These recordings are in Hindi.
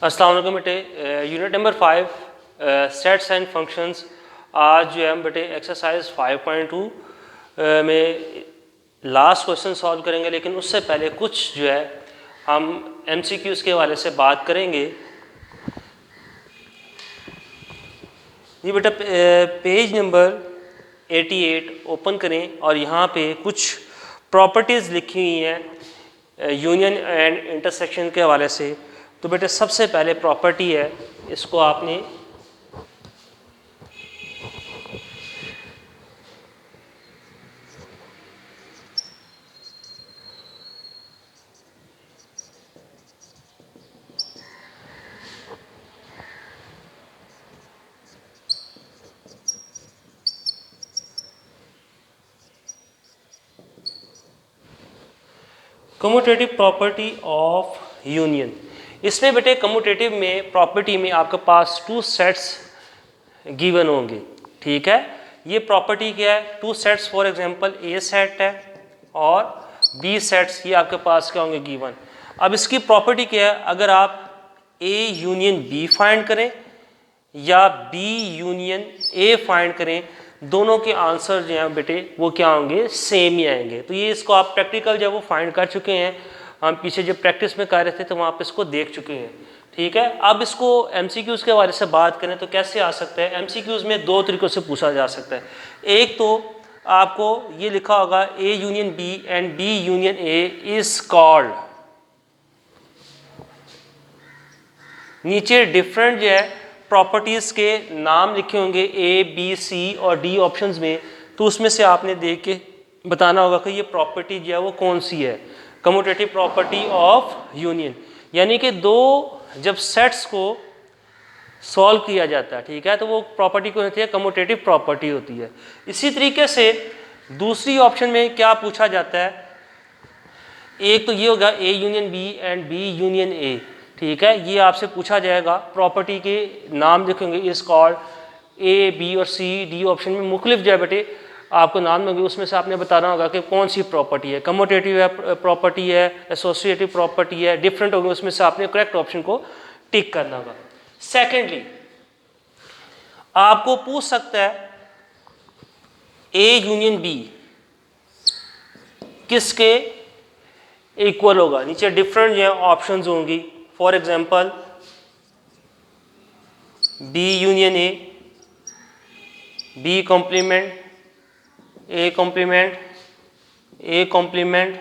अस्सलाम वालेकुम बेटे, unit number 5 sets and functions. आज जो है हम बेटे एक्सरसाइज 5.2 में लास्ट क्वेश्चन सॉल्व करेंगे, लेकिन उससे पहले कुछ जो है हम एमसीक्यूज़ के हवाले से बात करेंगे। ये बेटा पेज नंबर 88 ओपन करें और यहाँ पे कुछ प्रॉपर्टीज़ लिखी हुई हैं यूनियन एंड इंटरसेक्शन के हवाले से। तो बेटे सबसे पहले प्रॉपर्टी है, इसको आपने कम्यूटेटिव प्रॉपर्टी ऑफ यूनियन। इसमें बेटे कम्यूटेटिव में प्रॉपर्टी में आपके पास टू सेट्स गिवन होंगे, ठीक है। ये प्रॉपर्टी क्या है, two sets for example A set है और बी सेट्स, ये आपके पास क्या होंगे गिवन। अब इसकी प्रॉपर्टी क्या है, अगर आप ए यूनियन बी फाइंड करें या बी यूनियन ए फाइंड करें, दोनों के आंसर जो हैं बेटे वो क्या होंगे, सेम ही आएंगे। तो ये इसको आप प्रैक्टिकल जब वो फाइंड कर चुके हैं, हम पीछे जब प्रैक्टिस में कर रहे थे तो वहाँ पे इसको देख चुके हैं, ठीक है। अब इसको एमसीक्यूज़ के बारे से बात करें तो कैसे आ सकता है। एमसीक्यूज़ में दो तरीक़ों से पूछा जा सकता है। एक तो आपको ये लिखा होगा A union B and B union A is called, नीचे डिफरेंट जो है प्रॉपर्टीज़ के नाम लिखे होंगे ए बी सी और डी ऑप्शंस में, तो उसमें से आपने देख के बताना होगा कि ये प्रॉपर्टी जो है वो कौन सी है, कम्यूटेटिव प्रॉपर्टी ऑफ यूनियन। यानी कि दो जब सेट्स को सॉल्व किया जाता है, ठीक है, तो वो प्रॉपर्टी कौन होती है, कम्यूटेटिव प्रॉपर्टी होती है। इसी तरीके से दूसरी ऑप्शन में क्या पूछा जाता है, एक तो ये होगा A union B and B union A, ठीक है। ये आपसे पूछा जाएगा, प्रॉपर्टी के नाम लिखेंगे इज कॉल्ड, ए बी और सी डी ऑप्शन में मुख्तलिफ जो है बेटे आपको नाम होंगे, उसमें से आपने बताना होगा कि कौन सी प्रॉपर्टी है, कम्यूटेटिव है प्रॉपर्टी है, एसोसिएटिव प्रॉपर्टी है, डिफरेंट होंगे, उसमें से आपने करेक्ट ऑप्शन को टिक करना होगा। सेकेंडली आपको पूछ सकता है ए यूनियन बी किसके इक्वल होगा, नीचे डिफरेंट जो है ऑप्शंस होंगी। For example B union A, B complement, A complement, A complement,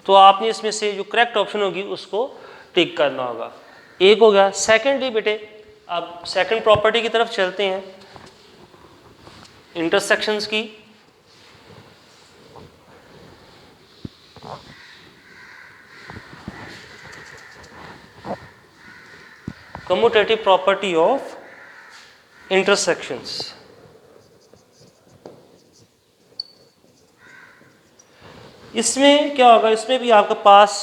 तो आपने इसमें से जो करेक्ट ऑप्शन होगी उसको टिक करना होगा। एक हो गया। सेकेंडली बेटे अब सेकंड प्रॉपर्टी की तरफ चलते हैं, इंटरसेक्शंस की। Commutative property of intersections. इसमें क्या होगा, इसमें भी आपके पास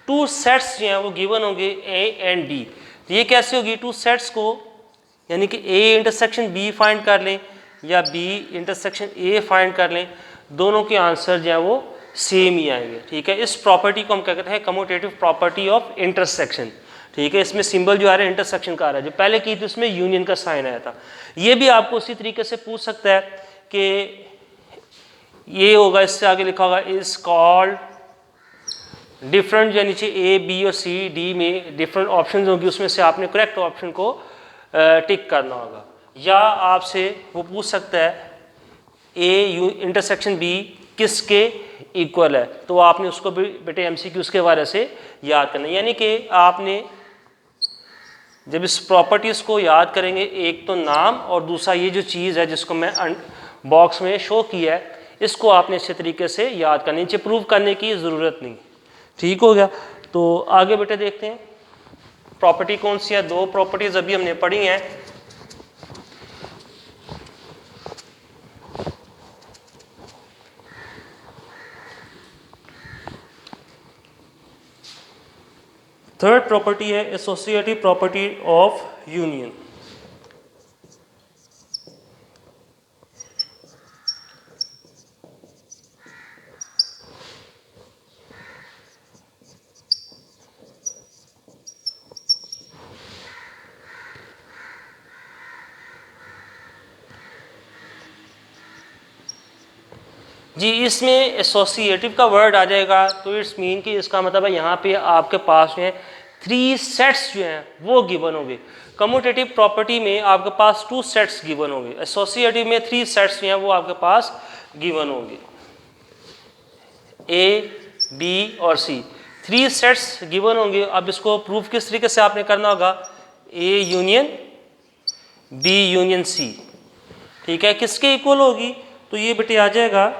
टू सेट्स जो हैं वो गिवन होंगे ए एंड बी। ये कैसे होगी, टू सेट्स को यानी कि ए इंटरसेक्शन बी फाइंड कर लें या बी इंटरसेक्शन ए फाइंड कर लें, दोनों के आंसर जो हैं वो सेम ही आएंगे, ठीक है। इस प्रॉपर्टी को हम क्या कहते हैं, कम्यूटेटिव प्रॉपर्टी ऑफ इंटरसेक्शन, ठीक है। इसमें सिंबल जो आ रहा है इंटरसेक्शन का आ रहा है, जो पहले की थी उसमें यूनियन का साइन आया था। ये भी आपको उसी तरीके से पूछ सकता है कि ये होगा, इससे आगे लिखा होगा इज कॉल्ड, डिफरेंट जो नीचे ए बी और सी डी में डिफरेंट ऑप्शन होंगी, उसमें से आपने करेक्ट ऑप्शन को टिक करना होगा। या आपसे वो पूछ सकता है ए यू इंटरसेक्शन बी किसके इक्वल है, तो आपने उसको भी बेटे एमसीक्यूज़ के बारे से याद करना है। यानी कि आपने जब इस प्रॉपर्टीज़ को याद करेंगे, एक तो नाम और दूसरा ये जो चीज़ है जिसको मैं बॉक्स में शो किया है, इसको आपने अच्छे तरीके से याद करना, नीचे प्रूव करने की ज़रूरत नहीं, ठीक हो गया। तो आगे बेटे देखते हैं प्रॉपर्टी कौन सी है। दो प्रॉपर्टीज़ अभी हमने पढ़ी हैं, थर्ड प्रॉपर्टी है एसोसिएटिव प्रॉपर्टी ऑफ यूनियन। जी इसमें एसोसिएटिव का वर्ड आ जाएगा तो इट्स मीन कि इसका मतलब है यहाँ पे आपके पास जो है 3 सेट्स जो हैं वो गिवन होंगे। कम्यूटेटिव प्रॉपर्टी में आपके पास 2 सेट्स गिवन होंगे, एसोसिएटिव में 3 सेट्स जो हैं वो आपके पास गिवन होंगे, ए बी और सी 3 सेट्स गिवन होंगे। अब इसको प्रूफ किस तरीके से आपने करना होगा, A union B union C, ठीक है, किसके इक्वल होगी, तो ये बेटे आ जाएगा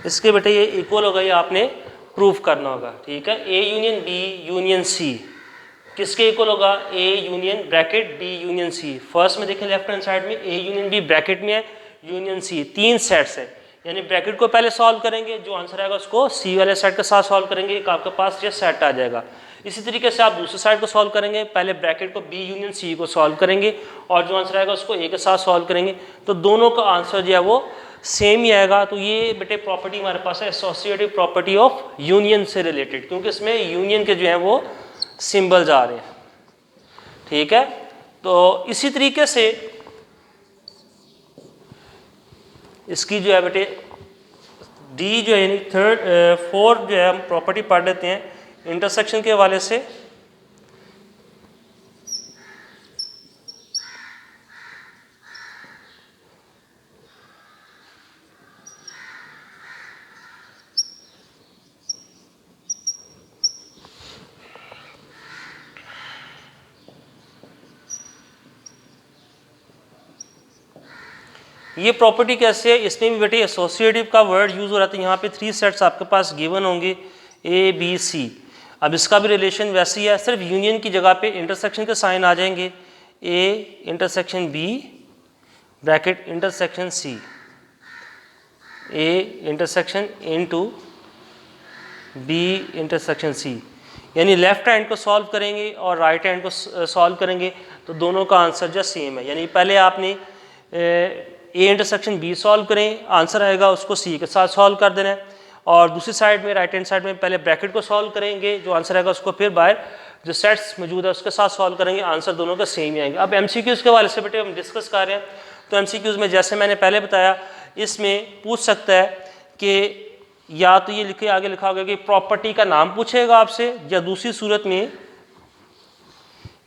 इसके बेटे ये इक्वल होगा, ये आपने प्रूफ करना होगा, ठीक है। A union B union C किसके इक्वल होगा, A union bracket B union C. First में देखें लेफ्ट हैंड साइड में ए यूनियन बी ब्रैकेट में है, यूनियन सी 3 सेट्स है, यानी ब्रैकेट को पहले सॉल्व करेंगे, जो आंसर आएगा उसको सी वाले सेट के साथ सॉल्व करेंगे, एक आपके पास ये सेट आ जाएगा। इसी तरीके से आप दूसरी साइड को सॉल्व करेंगे, पहले ब्रैकेट को बी यूनियन सी को सॉल्व करेंगे और जो आंसर आएगा उसको ए के साथ सॉल्व करेंगे, तो दोनों का आंसर जो है वो सेम ही आएगा। तो ये बेटे प्रॉपर्टी हमारे पास है एसोसिएटिव प्रॉपर्टी ऑफ यूनियन से रिलेटेड, क्योंकि इसमें यूनियन के जो है वो सिंबल्स आ रहे हैं, ठीक है। तो इसी तरीके से इसकी जो है बेटे डी जो है यानी फोर्थ जो है हम प्रॉपर्टी पढ़ लेते हैं इंटरसेक्शन के हवाले से। ये प्रॉपर्टी कैसे है, इसमें भी बेटे एसोसिएटिव का वर्ड यूज़ हो रहा था। यहाँ पे 3 सेट्स आपके पास गिवन होंगे ए बी सी। अब इसका भी रिलेशन वैसे ही है, सिर्फ यूनियन की जगह पे इंटरसेक्शन के साइन आ जाएंगे, A intersection B bracket intersection C, A intersection into B intersection C, यानी लेफ्ट हैंड को सॉल्व करेंगे और राइट हैंड को सॉल्व करेंगे तो दोनों का आंसर जो सेम है। यानी पहले आपने ए इंटरसेक्शन बी सॉल्व करें, आंसर आएगा उसको सी के साथ सॉल्व कर देना है, और दूसरी साइड में राइट हैंड साइड में पहले ब्रैकेट को सॉल्व करेंगे, जो आंसर आएगा उसको फिर बाहर जो सेट्स मौजूद है उसके साथ सॉल्व करेंगे, आंसर दोनों का सेम ही आएंगे। अब एमसीक्यूज़ के हवाले से बेटे हम डिस्कस कर रहे हैं, तो एमसीक्यूज़ में जैसे मैंने पहले बताया इसमें पूछ सकता है कि या तो ये लिखे आगे लिखा होगा कि प्रॉपर्टी का नाम पूछेगा आपसे, या दूसरी सूरत में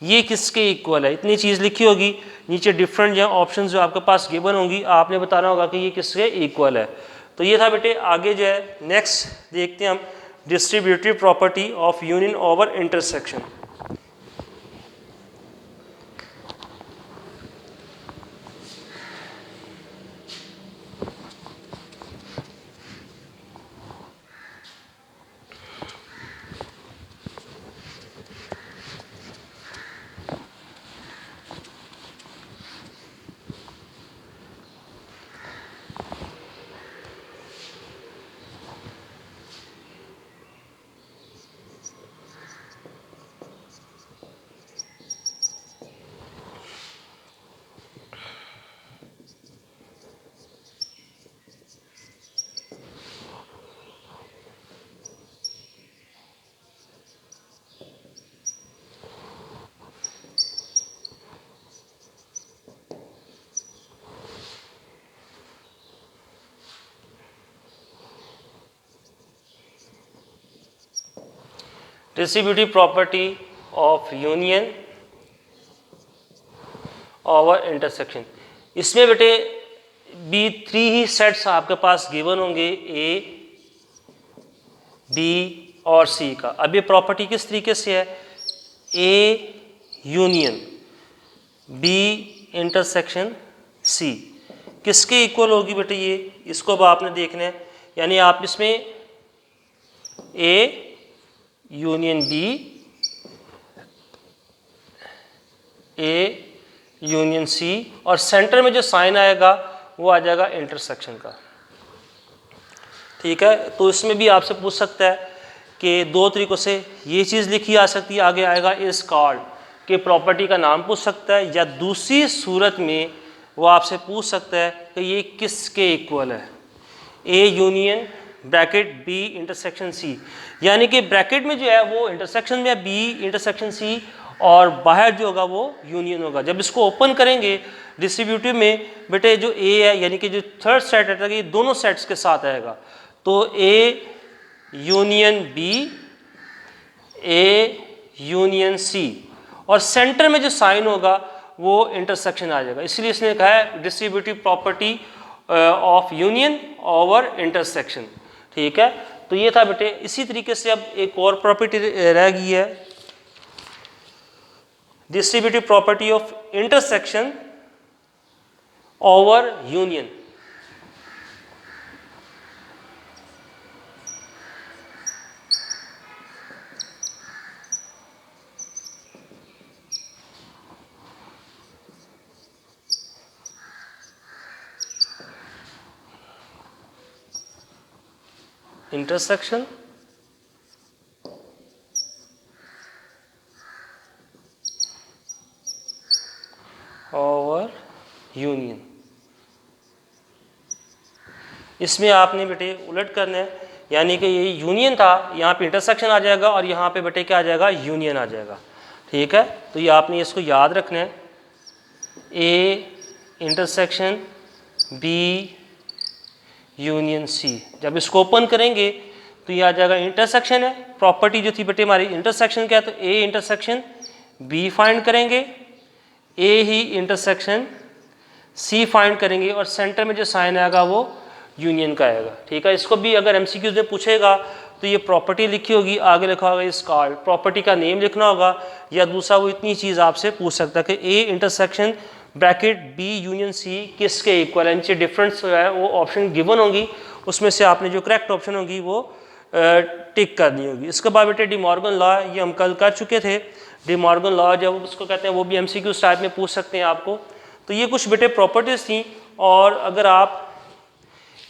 ये किसके इक्वल है, इतनी चीज़ लिखी होगी, नीचे डिफरेंट जो ऑप्शन जो आपके पास गिवन होंगी, आपने बताना होगा कि ये किसके इक्वल है। तो ये था बेटे। आगे जो है नेक्स्ट देखते हैं हम distributive property of union over intersection. Distributive property of union over intersection, इसमें बेटे बी 3 ही सेट्स आपके पास गिवन होंगे, ए बी और सी का। अब ये प्रॉपर्टी किस तरीके से है, A union B intersection C किसके इक्वल होगी बेटे, ये इसको अब आपने देखना है। यानी आप इसमें A union B, A union C, और सेंटर में जो साइन आएगा वो आ जाएगा इंटरसेक्शन का, ठीक है। तो इसमें भी आपसे पूछ सकता है कि 2 तरीक़ों से ये चीज़ लिखी आ सकती है, आगे आएगा इस कॉल्ड के प्रॉपर्टी का नाम पूछ सकता है, या दूसरी सूरत में वो आपसे पूछ सकता है कि ये किसके इक्वल है, A union bracket B intersection C, यानी कि ब्रैकेट में जो है वो इंटरसेक्शन में है बी इंटरसेक्शन सी, और बाहर जो होगा वो यूनियन होगा। जब इसको ओपन करेंगे डिस्ट्रीब्यूटिव में बेटे जो ए है यानी कि जो थर्ड सेट रहता है ये दोनों सेट्स के साथ आएगा, तो A union B, A union C, और सेंटर में जो साइन होगा वो इंटरसेक्शन आ जाएगा। इसलिए इसने कहा है distributive property of union over intersection. ठीक है, तो ये था बेटे। इसी तरीके से अब एक और प्रॉपर्टी रह गई है, distributive property of intersection over union. Intersection over union. इसमें आपने बेटे उलट करना है, यानी कि ये यूनियन था, यहाँ पे इंटरसेक्शन आ जाएगा और यहाँ पे बेटे क्या आ जाएगा, यूनियन आ जाएगा। ठीक है, तो ये आपने इसको याद रखना है, A intersection B union C. जब इसको ओपन करेंगे तो ये आ जाएगा इंटरसेक्शन है, प्रॉपर्टी जो थी बेटे हमारी इंटरसेक्शन क्या है, तो ए इंटरसेक्शन बी फाइंड करेंगे, ए ही इंटरसेक्शन सी फाइंड करेंगे, और सेंटर में जो साइन आएगा वो यूनियन का आएगा। ठीक है, इसको भी अगर एमसीक्यूज में पूछेगा तो ये प्रॉपर्टी लिखी होगी, आगे लिखा होगा इस कार्ड, प्रॉपर्टी का नेम लिखना होगा, या दूसरा वो इतनी चीज़ आपसे पूछ सकता है कि A intersection bracket B union C किसके इक्वल है। नीचे डिफरेंस जो है वो ऑप्शन गिवन होंगी, उसमें से आपने जो करेक्ट ऑप्शन होगी वो टिक करनी होगी। इसके बाद बेटे डी मॉर्गन लॉ, ये हम कल कर चुके थे। डी मॉर्गन लॉ जब उसको कहते हैं वो भी एमसीक्यू टाइप में पूछ सकते हैं आपको। तो ये कुछ बेटे प्रॉपर्टीज़ थी, और अगर आप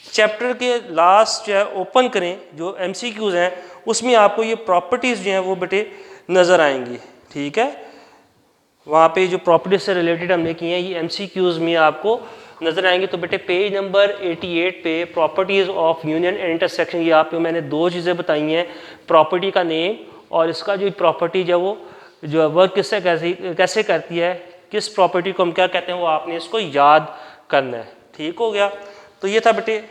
चैप्टर के लास्ट जो है ओपन करें जो एमसीक्यूज हैं उसमें आपको ये प्रॉपर्टीज़ जो हैं वो बेटे नज़र आएंगी। ठीक है, वहाँ पे जो प्रॉपर्टीज से रिलेटेड हमने की हैं ये एमसीक्यूज में आपको नज़र आएंगे। तो बेटे पेज नंबर 88 पे properties of union and intersection, ये आपको मैंने दो चीज़ें बताई हैं, प्रॉपर्टी का नेम और इसका जो प्रॉपर्टी जो वो जो वर्क किससे कैसे करती है, किस प्रॉपर्टी को हम क्या कहते हैं, वो आपने इसको याद करना है। ठीक हो गया, तो ये था बेटे,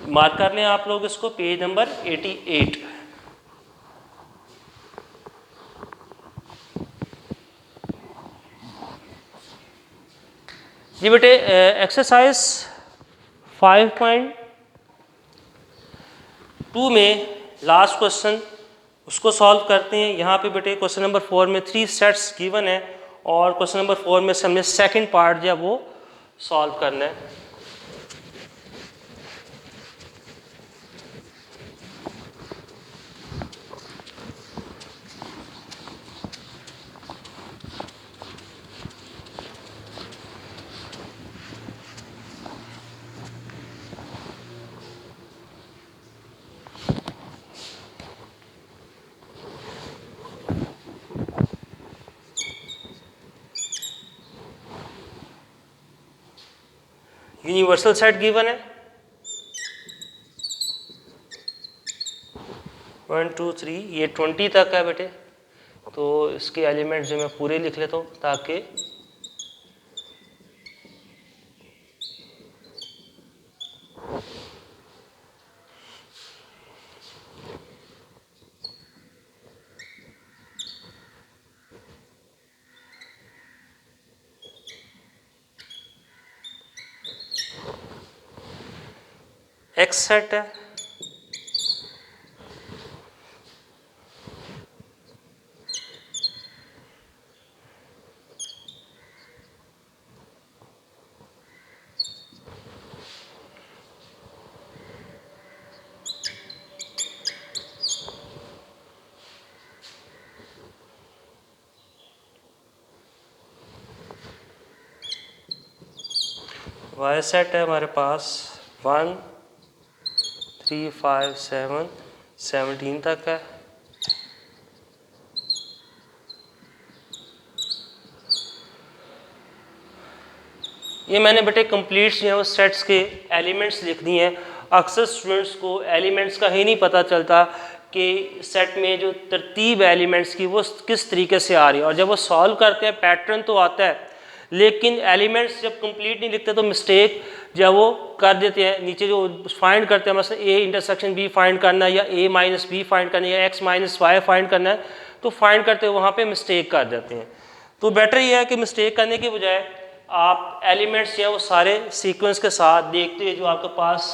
मार्क कर लें आप लोग इसको, पेज नंबर 88। जी बेटे, एक्सरसाइज 5.2 में लास्ट क्वेश्चन उसको सॉल्व करते हैं। यहाँ पे बेटे क्वेश्चन नंबर 4 में 3 सेट्स गिवन है, और क्वेश्चन नंबर 4 में से हमने सेकंड पार्ट जो है वो सॉल्व करना है। यूनिवर्सल सेट गिवन है 1 2 3, ये 20 तक है बेटे। तो इसके एलिमेंट जो मैं पूरे लिख लेता हूँ ताकि एक्स सेट है, वाई सेट है हमारे पास 1 3 5 7 17 तक है। ये मैंने बेटे कंप्लीट जो है वो सेट्स के एलिमेंट्स लिख दिए हैं। अक्सर स्टूडेंट्स को एलिमेंट्स का ही नहीं पता चलता कि सेट में जो तरतीब है एलिमेंट्स की वो किस तरीके से आ रही है, और जब वो सॉल्व करते हैं पैटर्न तो आता है लेकिन एलिमेंट्स जब कंप्लीट नहीं लिखते तो मिस्टेक जब वो कर देते हैं, नीचे जो फाइंड करते हैं मतलब ए इंटरसेक्शन बी फाइंड करना है या ए माइनस बी फाइंड करना है या एक्स माइनस वाई फाइंड करना है, तो फाइंड करते हुए वहाँ पे मिस्टेक कर देते हैं। तो बेटर ये है कि मिस्टेक करने के बजाय आप एलिमेंट्स जो है वो सारे सीक्वेंस के साथ देखते हुए जो आपके पास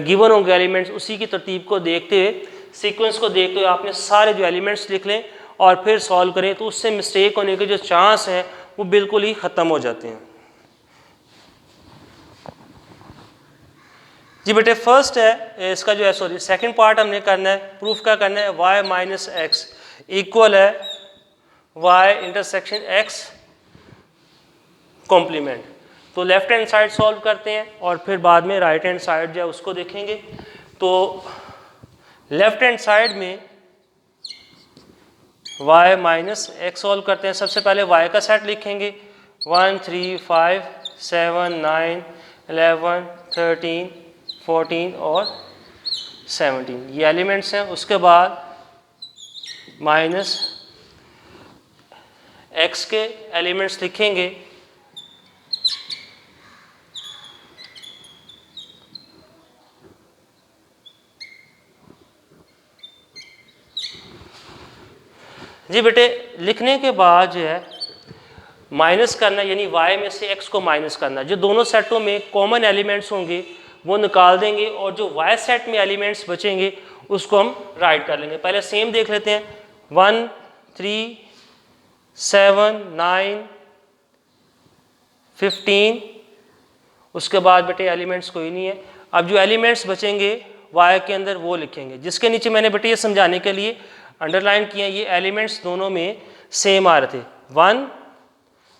गिवन होंगे एलिमेंट्स उसी की तरतीब को देखते हुए सीक्वेंस को देखते हुए आपने सारे जो एलिमेंट्स लिख लें और फिर सॉल्व करें, तो उससे मिस्टेक होने के जो चांस हैं वो बिल्कुल ही ख़त्म हो जाते हैं। जी बेटे फर्स्ट है इसका जो है सॉरी सेकंड पार्ट हमने करना है, प्रूफ क्या करना है, y माइनस एक्स इक्वल है y इंटरसेक्शन x कॉम्प्लीमेंट। तो लेफ्ट हैंड साइड सॉल्व करते हैं और फिर बाद में राइट हैंड साइड जो है उसको देखेंगे। तो लेफ्ट हैंड साइड में y माइनस एक्स सॉल्व करते हैं। सबसे पहले y का सेट लिखेंगे 1 3 5 7 9 11 13 14 और 17 ये एलिमेंट्स हैं। उसके बाद माइनस x के एलिमेंट्स लिखेंगे जी बेटे लिखने के बाद जो है माइनस करना यानी y में से x को माइनस करना, जो दोनों सेटों में कॉमन एलिमेंट्स होंगे वो निकाल देंगे और जो y सेट में एलिमेंट्स बचेंगे उसको हम राइट कर लेंगे। पहले सेम देख लेते हैं 1 3 7 9 15। उसके बाद बेटे एलिमेंट्स कोई नहीं है। अब जो एलिमेंट्स बचेंगे y के अंदर वो लिखेंगे, जिसके नीचे मैंने बेटे ये समझाने के लिए अंडरलाइन किया ये एलिमेंट्स दोनों में सेम आ रहे थे। 1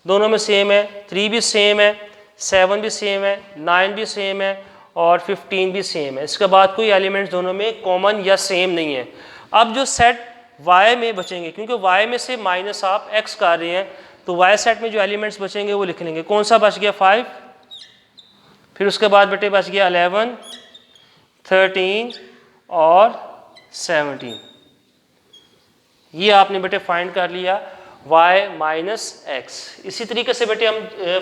दोनों में सेम है, 3 भी सेम है, 7 भी सेम है, 9 भी सेम है और 15 भी सेम है। इसके बाद कोई एलिमेंट्स दोनों में कॉमन या सेम नहीं है। अब जो सेट y में बचेंगे, क्योंकि y में से माइनस आप x कर रहे हैं, तो y सेट में जो एलिमेंट्स बचेंगे वो लिख लेंगे। कौन सा बच गया 5, फिर उसके बाद बेटे बच गया 11 13 और 17। ये आपने बेटे फाइंड कर लिया y माइनस एक्स। इसी तरीके से बेटे हम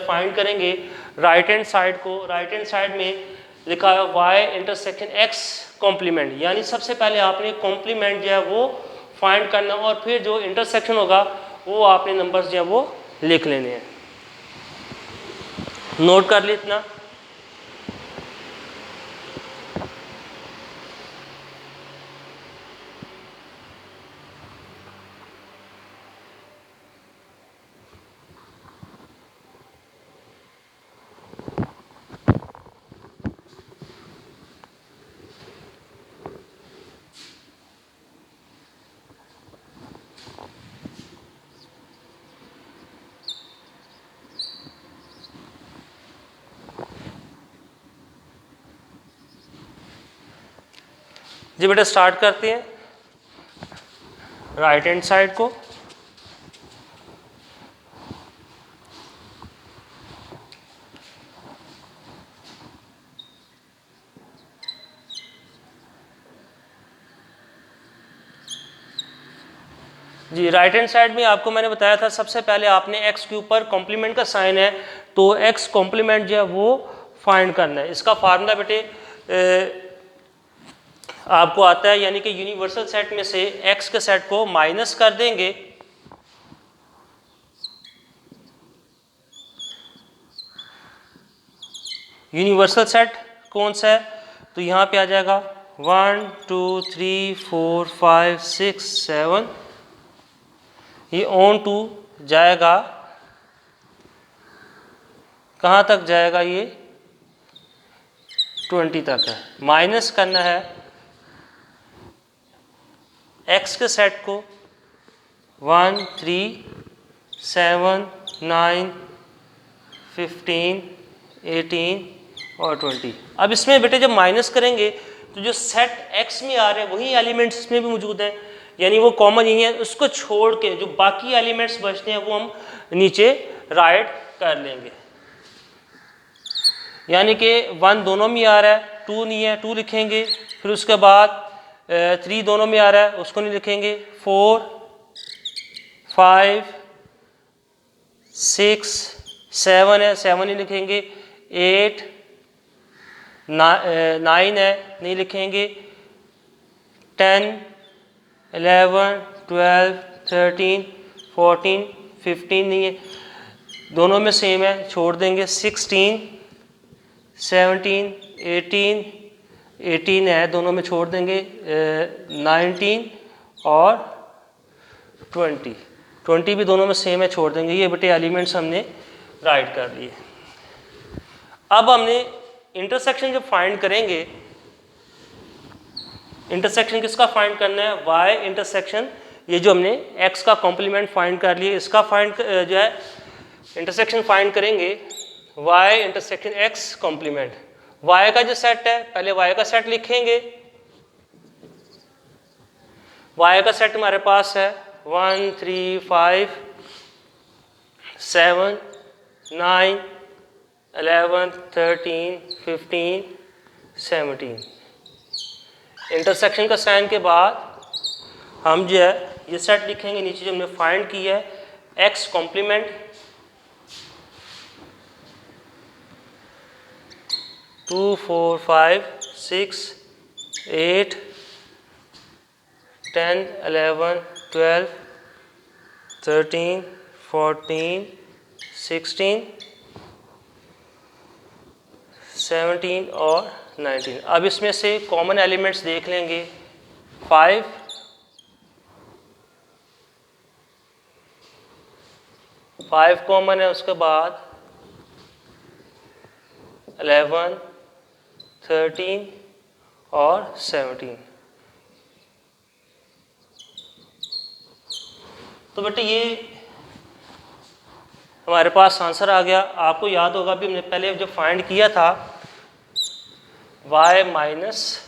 फाइंड करेंगे राइट हैंड साइड को। राइट हैंड साइड में लिखा है y इंटरसेक्शन x कॉम्प्लीमेंट, यानी सबसे पहले आपने कॉम्प्लीमेंट जो है वो फाइंड करना और फिर जो इंटरसेक्शन होगा वो आपने नंबर्स जो है वो लिख लेने हैं। नोट कर ली इतना। जी बेटा स्टार्ट करते हैं राइट हैंड साइड को। जी राइट हैंड साइड में आपको मैंने बताया था सबसे पहले आपने x के ऊपर कॉम्प्लीमेंट का साइन है तो x कॉम्प्लीमेंट जो है वो फाइंड करना है। इसका फार्मूला बेटे आपको आता है, यानी कि यूनिवर्सल सेट में से x के सेट को माइनस कर देंगे यूनिवर्सल सेट कौन सा है, तो यहाँ पे आ जाएगा 1 2 3 4 5 6 7, ये ऑन टू जाएगा कहाँ तक जाएगा, ये 20 तक है। माइनस करना है x के सेट को 1 3 7 9 15 18 और 20। अब इसमें बेटे जब माइनस करेंगे तो जो सेट x में आ रहे हैं वही एलिमेंट्स इसमें भी मौजूद हैं, यानी वो कॉमन यही है। उसको छोड़ के जो बाकी एलिमेंट्स बचते हैं वो हम नीचे राइट कर लेंगे, यानी कि 1 दोनों में आ रहा है, 2 नहीं है, 2 लिखेंगे। फिर उसके बाद 3 दोनों में आ रहा है, उसको नहीं लिखेंगे। 4 5 6 7 है, 7 नहीं लिखेंगे। 8 9 है, नहीं लिखेंगे। 10 11 12 13 14 15 नहीं है, दोनों में सेम है, छोड़ देंगे। 16 17 18 है, दोनों में छोड़ देंगे। 19 और 20 भी दोनों में सेम है, छोड़ देंगे। ये बेटे एलिमेंट्स हमने राइट कर लिए। अब हमने इंटरसेक्शन जब फाइंड करेंगे, इंटरसेक्शन किसका फाइंड करना है? y इंटरसेक्शन, ये जो हमने x का कॉम्प्लीमेंट फाइंड कर लिए, इसका फाइंड जो है इंटरसेक्शन फाइंड करेंगे। y intersection x complement, y का जो सेट है, पहले y का सेट लिखेंगे। y का सेट हमारे पास है 1 3 5 7 9 11 13 15 17। इंटरसेक्शन का साइन के बाद हम जो है ये सेट लिखेंगे। नीचे जो हमने फाइंड किया है x कॉम्प्लीमेंट 2 4 5 6 8 10 11 12 13 14 16 17 और 19। अब इसमें से कॉमन एलिमेंट्स देख लेंगे। 5 कॉमन है, उसके बाद 11 13 और 17। तो बेटे ये हमारे पास आंसर आ गया। आपको याद होगा भी हमने पहले जब फाइंड किया था y माइनस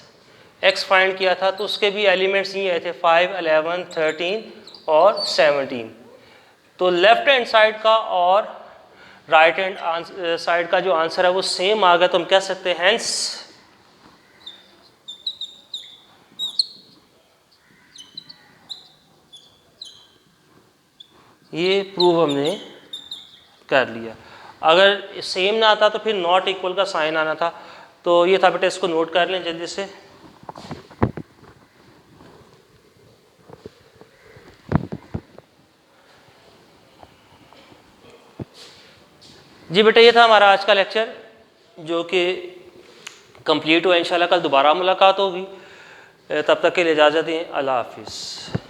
एक्स फाइंड किया था, तो उसके भी एलिमेंट्स ये आए थे 5 11 13 और 17। तो लेफ्ट हैंड साइड का और राइट हैंड साइड का जो आंसर है वो सेम आ गया। तो हम कह सकते हैं हेंस ये प्रूव हमने कर लिया। अगर सेम ना आता तो फिर नॉट इक्वल का साइन आना था। तो ये था बेटा, इसको नोट कर लें जल्दी से। जी बेटा, ये था हमारा आज का लेक्चर जो कि कंप्लीट हुआ। इंशाल्लाह कल दोबारा मुलाकात होगी। तब तक के लिए इजाज़त दें। अल्लाह हाफिज़।